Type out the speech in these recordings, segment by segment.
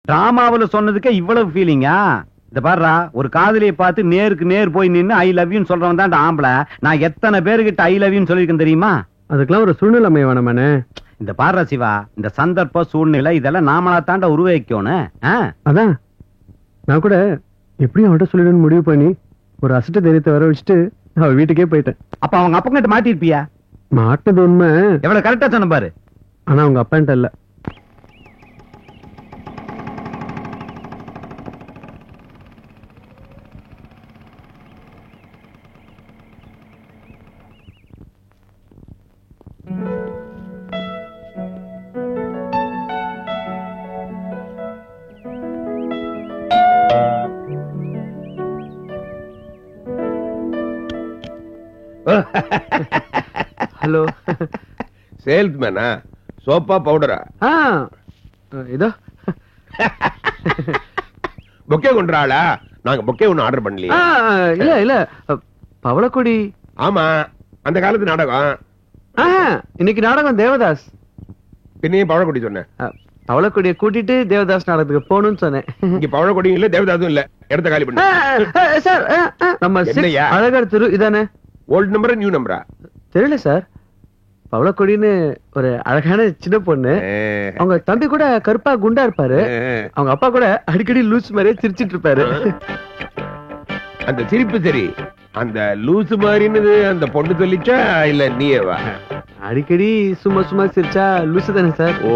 டிராமாவுல சொன்னதுக்கே இவ்வளவு ஃபீலிங்கா? இந்த பாருடா, ஒரு காதலியை பார்த்து நேருக்கு நேர் போய் நின்னு ஐ லவ் யூன்னு சொல்றவன் தான் ஆம்பளை. நான் எத்தனை பேருக்கிட்ட ஐ லவ் யூன்னு சொல்லிருக்கேன் தெரியுமா? அதுக்கெல்லாம் ஒரு சூழ்நிலை வேணாமே. இந்த பாருடா சிவா, இந்த சந்தர்ப்ப சூழ்நிலை இதெல்லாம் நாமளா தாண்ட உருவாக்கணும். அதான் நான் கூட எப்படியும் அவன்கிட்ட சொல்லிடுன்னு முடிவு பண்ணி ஒரு அசட்ட தைரியத்தை வர வச்சுட்டு அவ வீட்டுக்கே போயிட்டேன். அப்ப அவங்க அப்பா கிட்ட மாட்டிருப்பியா? மாட்டது உண்மை. எவ்வளவு கரெக்டா சொன்ன பாரு. ஆனா அவங்க அப்பான்ட்ட இல்ல. ஹலோ, சேல்ஸ்மேனா? சோப்பா பவுடரா? இதோ பொக்கே கொண்டாளா? நாங்க பொக்கே ஒண்ணு ஆர்டர் பண்ணலையே. இல்ல இல்ல, பவளக்கொடி. ஆமா, அந்த காலத்து நாடகம். இன்னைக்கு நாடகம் தேவதாஸ். பின்னையும் பவளக்கொடி சொன்னேன். பவளக்கொடியை கூட்டிட்டு தேவதாஸ் நாடகத்துக்கு போகணும்னு சொன்னேன். இங்க பவளக்கொடியும் இல்ல தேவதாசும் இல்ல. இடத்த காலி பண்ணு சார். நம்ம அழகர் திரு இதானே? ஓல்ட் நம்பரா நியூ நம்பரா தெரியல சார். பவளக்கொடின்னு ஒரு அழகான சின்ன பொண்ணு. அவங்க தம்பி கூட கருப்பா குண்டா இருப்பாரு. அவங்க அப்பா கூட அடிக்கடி லூஸ் மாதிரியே சிரிச்சிட்டு இருப்பாரு. அந்த சிரிப்பு சரி, அந்த லூசு மாதிரின்னு அந்த பொண்ணு சொல்லிச்சா இல்ல நீயேவா? அடிக்கடி சும்மா சும்மா சிரிச்சா லூசு தானே சார். ஓ,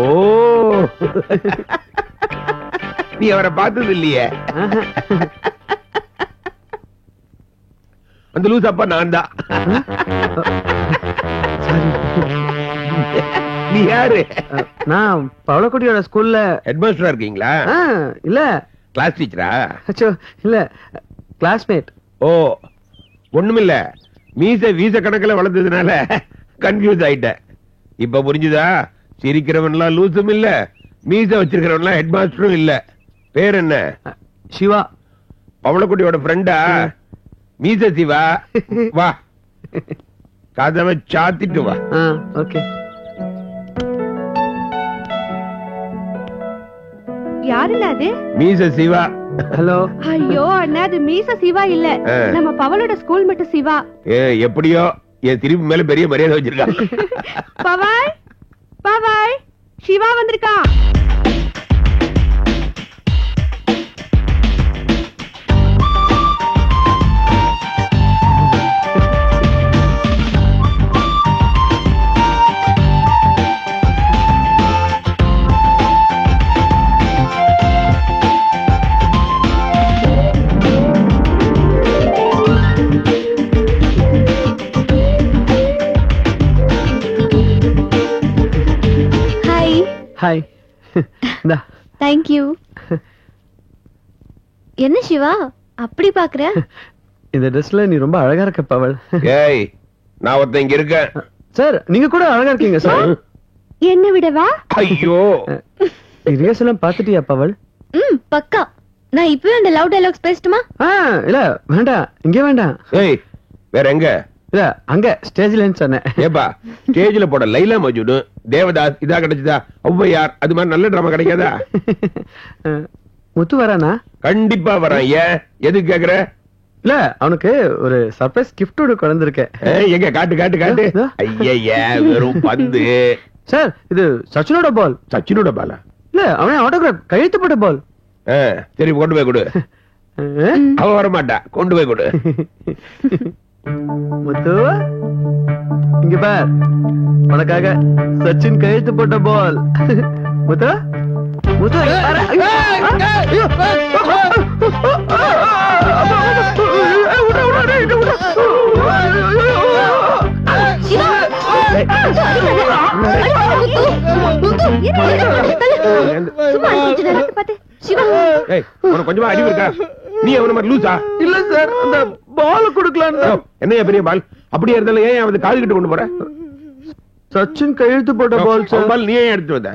நீ அவரை பார்த்தது இல்லையே. அந்த லூஸ் அப்பா நான் தான். நீ யாரு? நான் பவளக்கொடியோட ஸ்கூல்ல ஹெட் மாஸ்டரா இருக்கீங்களா? இல்ல, கிளாஸ் டீச்சரா? இல்ல, கிளாஸ்மேட். ஓ, ஒண்ணுமில்ல, மீச வீச கணக்குல வளர்ந்ததுனால கன்ஃபியூஸ் ஆயிட்டேன். இப்ப புரிஞ்சுதா? சிரிக்கிறவன்லாம் லூசும் இல்ல, மீச வச்சிருக்கிறவன்லாம் ஹெட் மாஸ்டரும் இல்ல. பேர் என்ன? சிவா. பவளக்குட்டியோட ஃப்ரெண்டா? மீச சிவா. வா, கதவை சாத்திட்டு வா. ஓகே. யாருன்னா அது? மீச சிவா. ஹலோ. ஐயோ அண்ணா, அது மீச சிவா இல்ல, நம்ம பவளோட ஸ்கூல் மட்டும் சிவா. எப்படியோ என் திருப்பி மேல பெரிய மரியாதை வச்சிருக்கா. பவாய் பவாய், சிவா வந்திருக்கான். ஹாய். Thank you. என்ன சிவா அப்படி பாக்குற? இந்த ட்ரெஸ்ல நீ ரொம்ப அழகா இருக்க பவள். ஏய், நான் ஒருத்தன் இங்க இருக்கேன். சார், நீங்க கூட அழகா இருக்கீங்க சார். என்ன விடவா? ஐயோ, ரிஹர்சல் பாத்துட்டியா பவள்? பக்கா. நான் இப்பவே அந்த லவ் டயலாக்ஸ் பேசட்டுமா? இல்ல வேண்டாம், இங்க வேண்டாம். ஏய், வேற எங்க? இல்ல, அங்க ஸ்டேஜ்ல சொன்னேன். ஏப்பா, ஸ்டேஜ்ல போட லைலா மஜ்னு, தேவதாஸ் இதா கிடைச்சதா? ஔவையார் அது மாதிரி நல்ல டிராமா கிடைக்காதா? முத்து வரானா? கண்டிப்பா வரான். ஏன், எதுக்கு கேக்குற? இல்ல, அவனுக்கு ஒரு சர்ப்ரைஸ் கிஃப்ட் ஒன்று கொண்டு வந்திருக்கேன். எங்க காட்டு காட்டு காட்டு. ஐயா, வெறும் பந்து. சார், இது சச்சினோட பால். சச்சினோட பாலா? இல்ல, அவனே ஆட்டோகிராஃப் கையெழுத்து போட்ட பால். சரி, கொண்டு போய் கொடு. அவ வர மாட்டா, கொண்டு போய் கொடு. முத்து, இங்க பார், உனக்காக சச்சின் கையெழுத்து போட்ட பால். முத்து முத்து, கொஞ்சமா அடி இருக்கா? நீ அவன மாதிரி லூசா? இல்ல சார், அந்த பால் கொடுக்கலாம். என்னையா பெரிய பால்? அப்படியே இருந்தாலும் ஏன் அவன் காது கிட்ட கொண்டு போற? சச்சின் கையெழுத்து போட்ட பால் சார். பால் நீ ஏன் எடுத்து வந்த?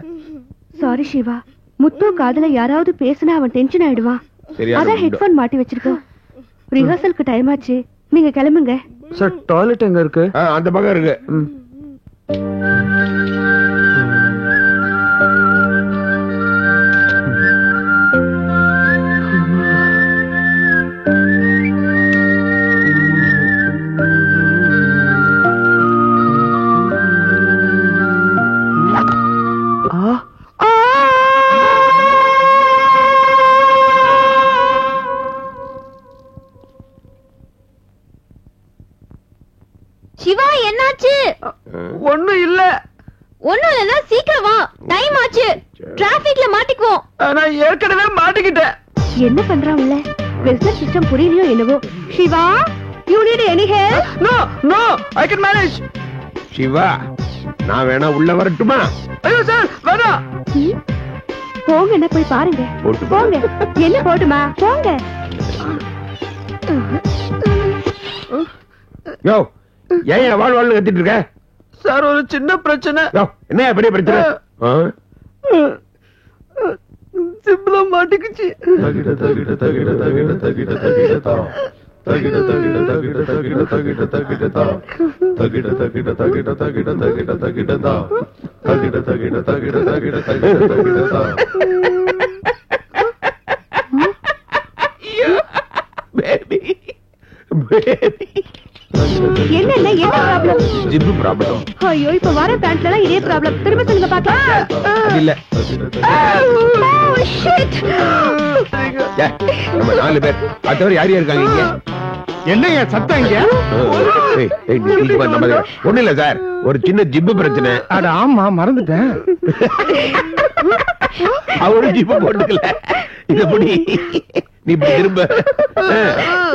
சாரி சிவா, முத்து காதுல யாராவது பேசினா அவன் டென்ஷன் ஆயிடுவான். அதான் ஹெட்போன் மாட்டி வச்சிருக்கோம். ரிஹர்சலுக்கு டைம் ஆச்சு, நீங்க கிளம்புங்க. சார், டாய்லெட் எங்க இருக்கு? அந்த பக்கம் இருக்கு. ஒண்ணும் இல்ல. ஒண்ணும் இல்லன்னா சீக்கிரம் வா, டைம் ஆச்சு. டிராபிக்ல மாட்டிக்குவோம். நான் ஏற்கனவே மாட்டிக்கிட்டேன். என்ன பண்றான் உள்ள? பிசினஸ் சிஸ்டம் புரியலையோ என்னவோ. Siva, you need any help? No, I can manage. Siva, நான் வேணா உள்ள வரட்டுமா? ஐயோ சார், வேணாம். போங்க, என்ன போய் பாருங்க. போட்டு போங்க. என்ன போட்டுமா? போங்க. யோ, ஏன் வாழ் கத்திட்டு இருக்க? சார், ஒரு சின்ன பிரச்சனை. யோ, என்ன பெரிய பிரச்சனை? சிம்பிளா மாட்டிக்குச்சு. என்ன ப்ராப்ளம்? Zip problem. ஐயோ, இப்ப வர பேண்ட்ல எல்லாம் இதே ப்ராப்ளம். திரும்ப சொல்லுங்க பாக்கலாம். இல்ல, ஷிட். நம்ம 4 பேர் மத்தவர் யார் இருக்காங்க இங்க? என்னங்க சத்தம் இங்க? ஒண்ணு இல்ல சார், ஒரு சின்ன ஜிப்பு பிரச்சனை. அட ஆமா, மறந்துட்டேன். அவரு ஜிப்பு போட்டுக்கல. இத புடி, நீ திரும்ப.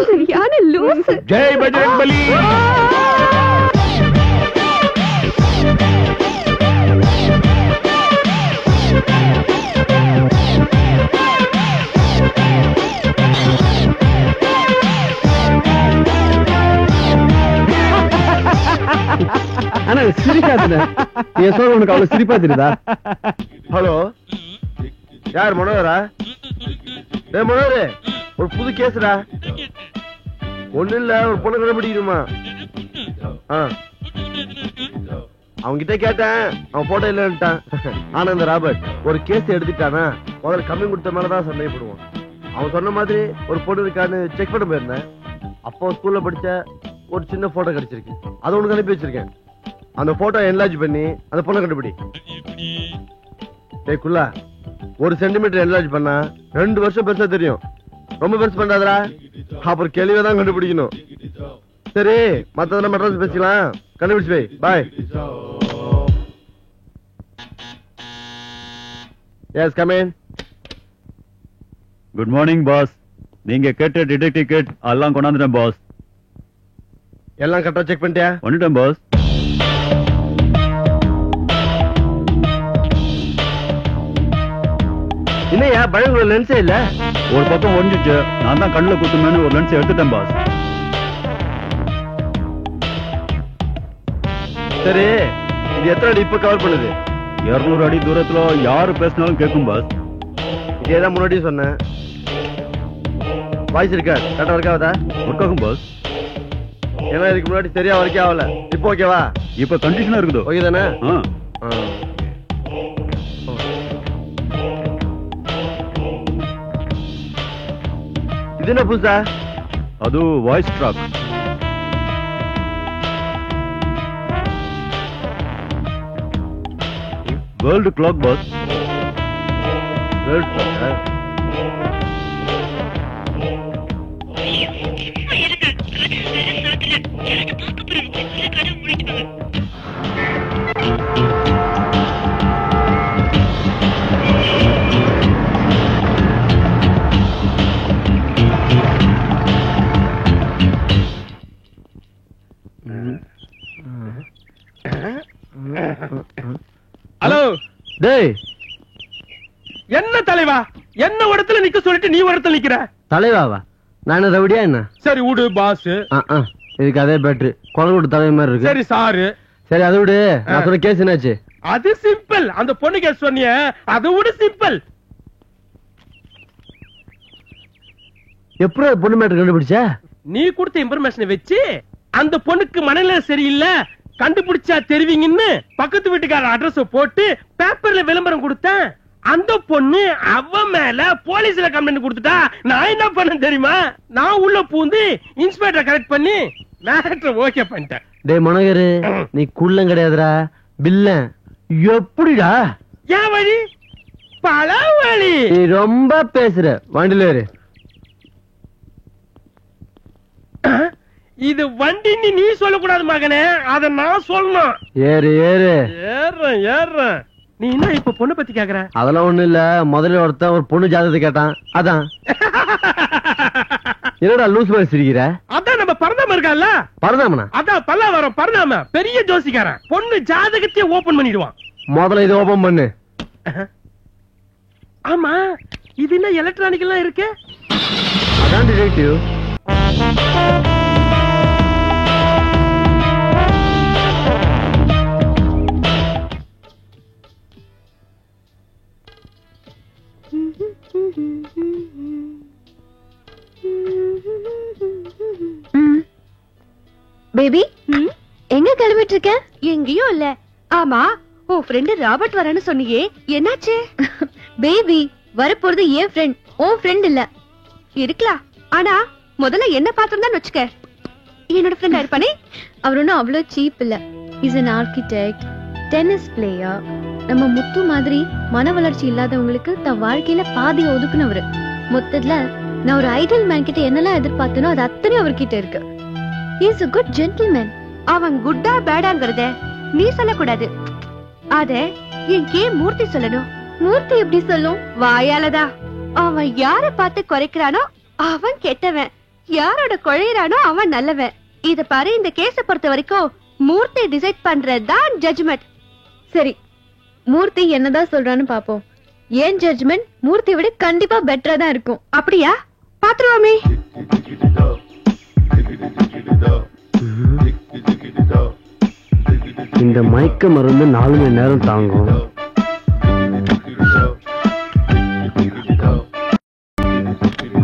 சரியான லூஸ். ஜெய் பஜரங் பலி. ஆனா சிரிக்காதுண்ணே. நீ சொல்ற உனக்கு அவ்வளவு சிரிப்பா தெரியுதா? ஹலோ, யார்? மனோகரா? மனோகரே, ஒரு புது கேஸ்டா. ஒண்ணு இல்ல, ஒரு பொண்ணு கண்டுபிடிக்கணுமா? அவங்க கிட்ட கேட்டேன், அவன் போட்டோ இல்லன்னுட்டான். ஆனா இந்த ராபர்ட் ஒரு கேஸ் எடுத்துட்டானா முதல்ல கம்மி கொடுத்த மேலதான் சந்தேகப்படுவான். அவன் சொன்ன மாதிரி ஒரு பொண்ணு இருக்கான்னு செக் பண்ண போயிருந்தேன். அப்போ ஸ்கூல்ல படிச்ச ஒரு சின்ன போட்டோ கிடைச்சிருக்கு. அதை உனக்கு அனுப்பி வச்சிருக்கேன். அந்த போட்டோ என்லார்ஜ் பண்ணி அந்த பொண்ணை கண்டுபிடி. குள்ளா, 1 சென்டிமீட்டர் என்லார்ஜ் பண்ணா 2 வருஷம் பெருசா தெரியும். ரொம்ப பெருசு பண்ணாதரா, அப்புறம் கேள்வியதான் கண்டுபிடிக்கணும். சரி, மத்ததெல்லாம் மெட்ராஸ் பேசிக்கலாம். கண்டுபிடிச்சு போய் பாய். Yes, come in. Good morning boss. நீங்க கேட்ட டிடெக்டிவ் கிட் எல்லாம் கொண்டாந்துட்டேன் பாஸ். எல்லாம் கரெக்டா செக் பண்ணிட்டியா? வந்துட்டேன் பாஸ். இல்லையா, பழங்குள்ள லென்ஸே இல்ல. ஒரு பக்கம் ஒடிஞ்சிச்சு. நான் தான் கண்ணுல குத்துமேனு ஒரு லென்ஸ் எடுத்துட்டேன் பாஸ். சரி, இது எத்தனை அடி இப்ப கவர் பண்ணுது? 200 அடி தூரத்துல யாரு பேசினாலும் கேட்கும் பாஸ். இதேதான் முன்னாடியே சொன்னேன். வாய்ஸ் இருக்கா? கரெக்டா இருக்காவதா? ஒர்க் ஆகும் பாஸ். ஏன்னா இதுக்கு முன்னாடி சரியா வரைக்கும் ஆகல. இப்போ ஓகேவா? இப்ப கண்டிஷனா இருக்குது. ஓகே தானே? இது என்ன புதுசா? அது voice track. World clock boss. World clock. Hello. டேய், என்ன தலைவா, என்ன இடத்துல நிக்க சொல்லிட்டு நீ இடத்துல நிக்கிற? தலைவாவா? நான் என்ன ரவுடியா என்ன? சரி விடு பாஸ். இதுக்கு அதே பேட்டரி குழந்தை விட்டு தலை மாதிரி இருக்கு. சரி சாரு. சரி, அதை விடு. நான் சொன்ன கேஸ் என்னாச்சு? அது சிம்பிள். அந்த பொண்ணு கேஸ் சொன்னிய, அதை விட சிம்பிள். எப்படி பொண்ணு மேட்டர் கண்டுபிடிச்ச? நீ கொடுத்த இன்ஃபர்மேஷனை வச்சு அந்த பொண்ணுக்கு மனநிலை சரியில்லை, கண்டுபிடிச்சா தெரிவிங்கன்னு பக்கத்து வீட்டுக்கார அட்ரஸ் போட்டு பேப்பர்ல விளம்பரம் கொடுத்தேன். அந்த பொண்ணு அவ மேல போலீஸ்ல கம்ப்ளைண்ட் கொடுத்துட்டா. நான் என்ன பண்ண தெரியுமா? நான் உள்ள பூந்து இன்ஸ்பெக்டர் கரெக்ட் பண்ணி மேட்டர் ஓகே பண்ணிட்டேன். டேய் மனோகர், நீ குள்ளம் கிடையாதுடா, பில்லன். எப்படிடா? ஏன் வழி? பல வழி. நீ ரொம்ப பேசுற. வண்டில ஏறு. இது வண்டின்னு நீ சொல்லக்கூடாது மகனே, அத நான் சொல்லணும். ஏறு ஏறு. ஏறேன் ஏறேன். நீ என்ன இப்ப பொண்ணு பத்தி கேக்குற? அதெல்லாம் ஒண்ணு இல்ல, முதல்ல ஒருத்தன் ஒரு பொண்ணு ஜாதகத்தை கேட்டான், அதான். என்னடா லூஸ் மாதிரி சிரிக்கிற? அதான் நம்ம பரந்தாம இருக்கான்ல. பரந்தாமனா? அதான் பல்லாவரம் பரந்தாம, பெரிய ஜோசிக்காரன். பொண்ணு ஜாதகத்தையே ஓபன் பண்ணிடுவான். முதல்ல இதை ஓபன் பண்ணு. ஆமா, இது என்ன எலக்ட்ரானிக் எல்லாம் இருக்கு? அதான் டிடெக்டிவ். பேபி, எங்க கிளம்பிட்டு இருக்க? எங்கேயும் இல்ல. ஆமா, உன் ஃப்ரெண்ட் ராபர்ட் வரேன்னு சொன்னியே, என்னாச்சு? பேபி, வரப்போறது என் ஃப்ரெண்ட், உன் ஃப்ரெண்ட் இல்ல. இருக்கலாம், ஆனா முதல்ல என்ன பாத்திருந்தா வச்சுக்க, என்னோட ஃப்ரெண்டா இருப்பானே. அவர் ஒன்னும் அவ்வளவு சீப் இல்ல. Is an architect, tennis player. நம்ம முத்து மாதிரி மன வளர்ச்சி இல்லாதவங்களுக்கு தன் வாழ்க்கையில பாதி ஒதுக்குனவரு. மொத்தத்துல நான் ஒரு ஐடியல் மேன் கிட்ட என்னெல்லாம் எதிர்பார்த்தனோ அது அத்தனையும் அவர்கிட்ட இருக்கு. he is a good gentleman. அவன் குட்டா பேடாங்கறத நீ சொல்லக்கூடாது, அத என் கே மூர்த்தி சொல்லணும். மூர்த்தி எப்படி சொல்லும்? வாயாலதா. அவன் யார பார்த்து குறைக்கிறானோ அவன் கெட்டவன், யாரோட குழையிறானோ அவன் நல்லவன். இத பாரு, இந்த கேஸ பொறுத்த வரைக்கும் மூர்த்தி டிசைட் பண்றதுதான் ஜட்ஜ்மெண்ட். சரி, மூர்த்தி என்னதான் சொல்றான்னு பாப்போம். ஏன் ஜட்ஜ்மெண்ட் மூர்த்தி விட கண்டிப்பா பெட்டரா தான் இருக்கும். அப்படியா? பாத்துருவோமே. இந்த மயக்க மருந்து 4 மணி நேரம் தாங்கும்.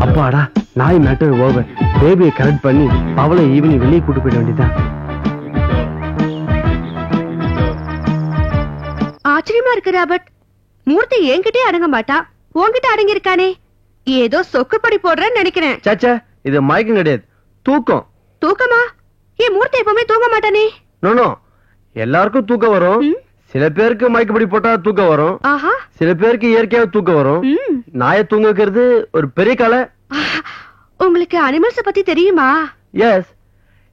அப்பாடா, நாய் மேட்டர் ஓவர். பேபியை கரெக்ட் பண்ணி அவளை ஈவினிங் வெளியே கூட்டு போயிட வேண்டியதான். ஆச்சரியமா இருக்கு ராபர்ட், மூர்த்தி என்கிட்டே அடங்க மாட்டா, உன்கிட்ட அடங்கி இருக்கானே. ஏதோ சொக்குப்படி போடுறேன்னு நினைக்கிறேன். சாச்சா, இது மயக்கம் கிடையாது, தூக்கம். தூக்கமா? ஏன் மூர்த்தி எப்பவுமே தூங்க மாட்டானே? நோ, எல்லாருக்கும் தூக்கம் வரும். சில பேருக்கு மயக்கப்படி போட்டா தூக்கம் வரும், சில பேருக்கு இயற்கையாக தூக்கம் வரும். நாயை தூங்க வைக்கிறது ஒரு பெரிய கலை. உங்களுக்கு அனிமல்ஸ் பத்தி தெரியுமா? எஸ்,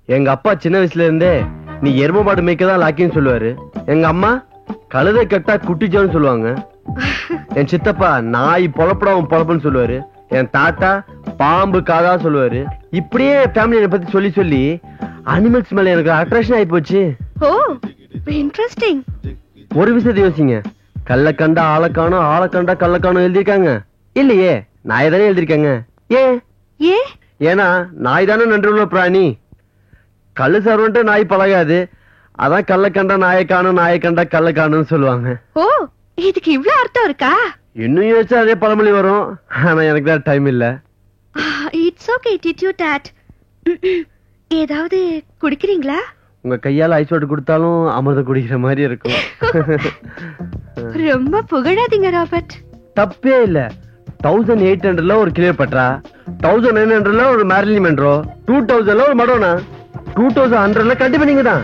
எங்க அப்பா சின்ன வயசுல இருந்தே நீ எரும மாடு மேய்க்கதான் லாக்கின்னு சொல்லுவாரு. எங்க அம்மா கழுதை கட்டா குட்டிச்சோன்னு சொல்லுவாங்க. என் சித்தப்பா நாய் பொழப்படாவும் பொழப்புன்னு சொல்லுவாரு. என் தாத்தா பாம்பு காதா சொல்லுவாரு. இப்படியே ஃபேமிலியை பத்தி சொல்லி சொல்லி அனிமல்ஸ் மேல எனக்கு அட்ராக்ஷன் ஆயி போச்சு. ஓ, இன்ட்ரெஸ்டிங். ஒரு விஷயத்தை யோசிங்க, கல்ல கண்டா ஆளக்கானும், ஆள கண்டா கள்ளக்கானும் எழுதிருக்காங்க இல்லையே? நாய் தானே எழுதிருக்காங்க. ஏன்னா நாய் தானே நன்றியுள்ள பிராணி. கல்லு சர்வன்ட்டு நாய் பழகாது, அதான் கல்ல கண்டா நாயை காணும், நாயை கண்டா கல்ல காணும்னு சொல்லுவாங்க. ஓ, இதுக்கு இவ்ளோ அர்த்தம் இருக்கா? இன்னும் யோசிச்சா அதே பழமொழி வரும், ஆனா எனக்கு தான் டைம் இல்ல. It's okay, did you dot. ஏதாவது குடிக்கிறீங்களா? உங்க கையால ஐஸ் வாட்டர் கொடுத்தாலும் அமிர்தம் குடிக்கிற மாதிரி இருக்கும். ரொம்ப புகழாதீங்க ராபர்ட். தப்பே இல்ல. 1800ல ஒரு கிளியோபாட்ரா, 1900ல ஒரு மேரிலின் மன்றோ, 2000ல ஒரு மடோனா, 2100ல கண்டிப்பா நீங்க தான்.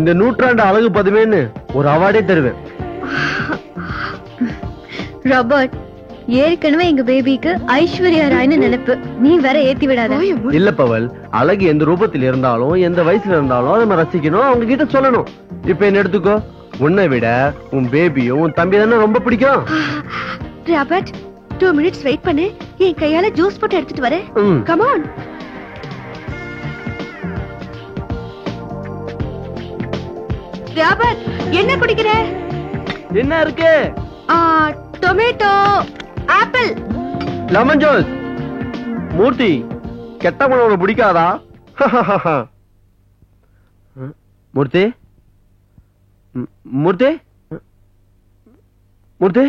இந்த நூற்றாண்டு அழகு பதுமேன்னு ஒரு அவார்டே தருவேன். ராபர்ட், ஏற்கனவே எங்க பேபிக்கு ஐஸ்வர்யா ராய்னு நினைப்பு, நீ வேற ஏத்தி விடாத. இல்ல பவல், அழகு எந்த ரூபத்தில் இருந்தாலும் எந்த வயசுல இருந்தாலும் அதை நம்ம ரசிக்கணும், அவங்க கிட்ட சொல்லணும். இப்ப என்ன எடுத்துக்கோ, உன்னை விட உன் பேபியும் உன் தம்பி தானே ரொம்ப பிடிக்கும். ராபர்ட், 2 minutes வெயிட் பண்ணு, என் கையால ஜூஸ் போட்டு எடுத்துட்டு வரேன். Come on. ராபர்ட், என்ன குடிக்கிற? என்ன இருக்கு? Tomato, apple, lemon juice. Murthy, கெட்ட குணம் பிடிக்காதா? மூர்த்தி, மூர்த்தி, மூர்த்தி,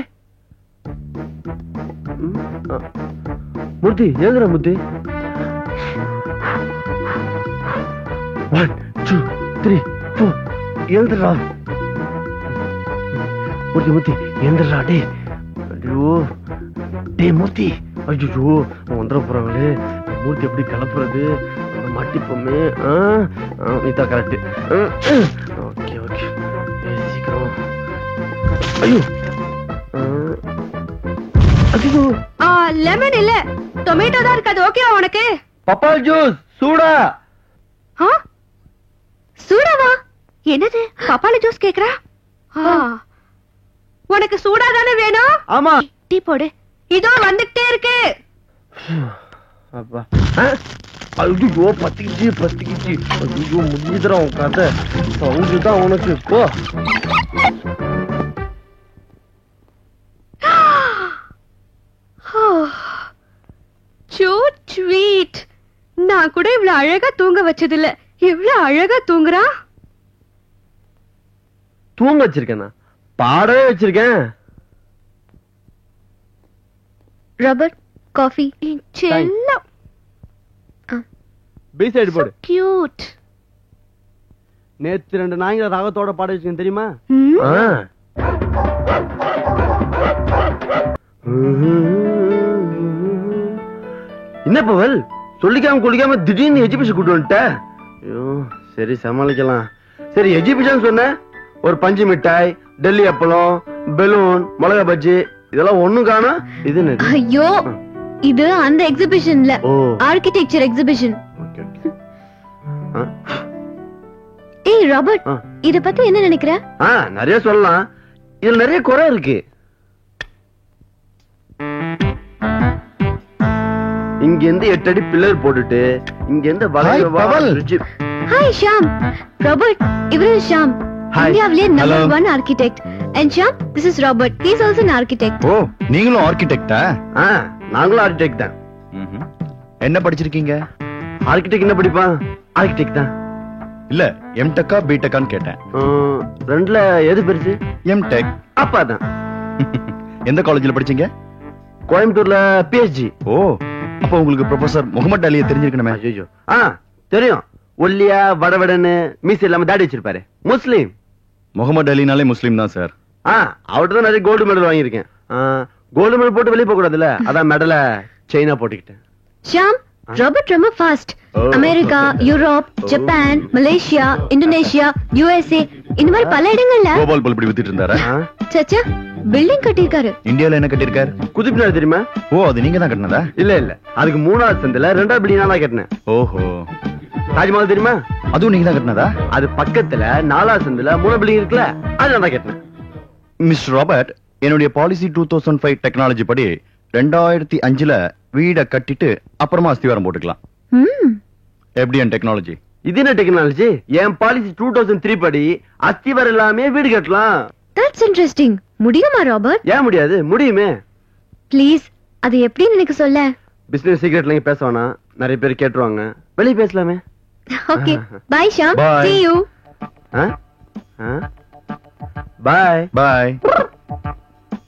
மூர்த்தி, எழுதுற மூர்த்தி. 1 2 3 4 எழுதுறா. மூர்த்தி, மூர்த்தி எழுந்துடுறா. டே, ஐயோ, டே மூர்த்தி, ஐயோ வந்துட போறாங்களே. மூர்த்தி எப்படி கிளப்புறது? மாட்டிப்போமே. இதான் கரெக்ட். ஓகே ஓகே, சீக்கிரம். ஐயோ, ஐயோ, லெமன் இல்ல, டொமேட்டோ தான் இருக்காது. ஓகேவா உனக்கு? பப்பாள் ஜூஸ் சூடா. ஆ? சூடாவா? என்னது பப்பாளி ஜூஸ் கேக்குறா? உனக்கு சூடா தானே வேணும்? ஆமா. டீ போடு. இதோ வந்துட்டே இருக்கு. அப்பா. ஐயோ பத்திக்கிச்சு. ஐயோ முடிஞ்சுதுடா உன் கதை. சவுண்டு தான் உனக்கு. போ. So sweet. நான் கூட இவ்வளவு அழகா தூங்க வச்சதில்ல. எவ்வளவு அழகா தூங்குறா. தூங்க வச்சிருக்கேனா? பாடவே வச்சிருக்கேன். Robert coffee. செல்லம். பி சைடு போடு. கியூட். நேத்து 2 நாய்களை ராகத்தோட பாட வச்சிருக்கேன் தெரியுமா? என்ன பவல் சொல்லிக்காம குளிக்காம திடீர்னு எஜிபிஷன் கூட்டு வந்துட்ட. ஐயோ சரி சமாளிக்கலாம். சரி எஜிபிஷன் சொன்ன ஒரு பஞ்சு மிட்டாய், டெல்லி அப்பளம், பெலூன், மிளகா பஜ்ஜி இதெல்லாம் ஒண்ணும் காணோம். இது என்னது? ஐயோ இது அந்த எக்ஸிபிஷன்ல ஆர்கிடெக்சர் எக்ஸிபிஷன். ஏய் ராபர்ட் இத பத்தி என்ன நினைக்கிற? நிறைய சொல்லலாம். இதுல நிறைய குறை இருக்கு. இங்க இருந்து 8 அடி பில்லர் போட்டுட்டு இங்க இருந்து ஹாய் ஷாம். ராபர்ட் இவரு ஷாம். இந்தியாவிலே number 1 architect. And Shyam, this is Robert. He is also an architect. ஓ நீங்களும் ஆர்கிடெக்டா? நாங்களும் ஆர்கிடெக்ட் தான். என்ன படிச்சிருக்கீங்க? ஆர்கிடெக்ட் என்ன படிப்பான்? ஆர்கிடெக்ட் தான். இல்ல எம்டெக்கா பிடெக்கான்னு கேட்டேன். ரெண்டுல எது பெருசு? எம்டெக். அப்பா தான். எந்த காலேஜ்ல படிச்சீங்க? கோயம்புத்தூர்ல PhD. ஓ அப்ப உங்களுக்கு ப்ரொஃபசர் முகமது அலியை தெரிஞ்சிருக்கணுமே. ஐயோ தெரியும். ஒல்லியா வடவடன்னு மீசை இல்லாம தாடி வச்சிருப்பாரு. முஸ்லீம். முகமது அலினாலே முஸ்லீம் தான் சார். அவர்கிட்ட தான் நிறைய கோல்டு மெடல் வாங்கியிருக்கேன். கோல்டு மெடல் போட்டு வெளியே போக கூடாதுல்ல, அதான் மெடல செயினா போட்டுக்கிட்டேன். ஷாம் ராபர்ட் ரொம்ப fast. America, Europe, Japan, Malaysia, Indonesia, USA இந்த மாதிரி பல இடங்கள்ல கோபால் பல்படி வித்துட்டு இருந்தாரா? சச்சா பில்டிங் கட்டியிருக்காரு. இந்தியால என்ன கட்டியிருக்காரு? குதிப்பினார் தெரியுமா? ஓ அது நீங்க தான் கட்டினதா? இல்ல அதுக்கு 3வது சந்தில 2வது பில்டிங் நான் கட்டினேன். ஓஹோ. தாஜ்மஹால் தெரியுமா? அதுவும் நீங்க தான் கட்டினதா? அது பக்கத்துல 4வது சந்தில 3 பில்டிங் இருக்குல்ல, அது நான் கட்டினேன். மிஸ்டர் ராபர்ட், என்னுடைய பாலிசி 2005 டெக்னாலஜி படி 2005ல வீட கட்டிட்டு அப்புறமா அஸ்திவாரம் போட்டுக்கலாம். எப்படி என் டெக்னாலஜி? இது என்ன டெக்னாலஜி? என் பாலிசி 2003 படி அஸ்திவாரம் எல்லாமே வீடு கட்டலாம். That's interesting. முடியுமா ராபர்ட்? ஏன் முடியாது? முடியுமே. ப்ளீஸ் அது எப்படின்னு எனக்கு சொல்ல. பிசினஸ் சீக்ரெட்ல நீங்க பேச வேணாம், நிறைய பேர் கேட்டுருவாங்க. வெளிய பேசலாமே. Okay bye Sham. Bye. See you. Bye bye.